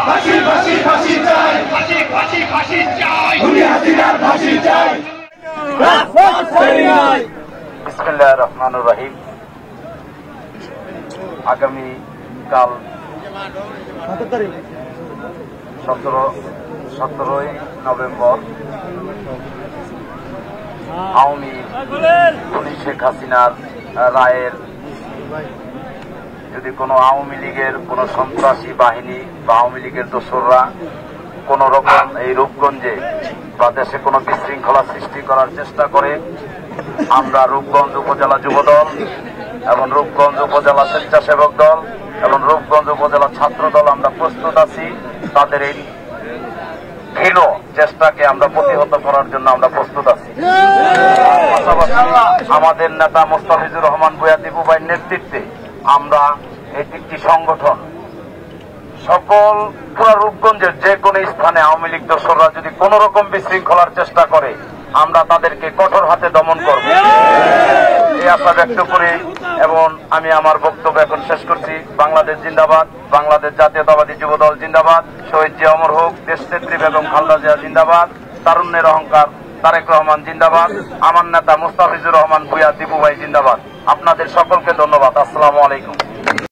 ফাঁসি ফাঁসি ফাঁসি চাই, ফাঁসি ফাঁসি ফাঁসি চাই, খুনি হাসিনার ফাঁসি চাই। বিসমিল্লাহির রহমানির রহিম। আগামী কাল 17ই নভেম্বর আওয়ামী খুনি শেখ হাসিনার রায়ের যদি কোনো আওয়ামী লীগের কোন সন্ত্রাসী বাহিনী বা আওয়ামী লীগের দোসররা কোন রকম এই রূপগঞ্জে বা দেশে কোনো বিশৃঙ্খলা সৃষ্টি করার চেষ্টা করে, আমরা রূপগঞ্জ উপজেলা যুবদল এবং রূপগঞ্জ উপজেলা স্বেচ্ছাসেবক দল এবং রূপগঞ্জ উপজেলা ছাত্র দল আমরা প্রস্তুত আছি। তাদের এই ঘৃণ চেষ্টাকে আমরা প্রতিহত করার জন্য আমরা প্রস্তুত আছি। আমাদের নেতা মোস্তাফিজুর রহমান ভূঁইয়া দীপু ভাইয়ের নেতৃত্বে আমরা একটি সংগঠন সকল পুরা রূপগঞ্জের যে কোনো স্থানে আওয়ামী লীগ দোসররা যদি কোন রকম বিশৃঙ্খলার চেষ্টা করে আমরা তাদেরকে কঠোর হাতে দমন করব, এই আশা ব্যক্ত করি। এবং আমি আমার বক্তব্য এখন শেষ করছি। বাংলাদেশ জিন্দাবাদ, বাংলাদেশ জাতীয়তাবাদী যুবদল জিন্দাবাদ, শহীদ জিয়া অমর হোক, দেশনেত্রী বেগম খালেদা জিয়া জিন্দাবাদ, তারুণ্যের অহংকার তারেক রহমান জিন্দাবাদ, আমার নেতা মোস্তাফিজুর রহমান ভূঁইয়া দীপু ভাই জিন্দাবাদ। আপনাদের সকলকে ধন্যবাদ। আসসালামু আলাইকুম।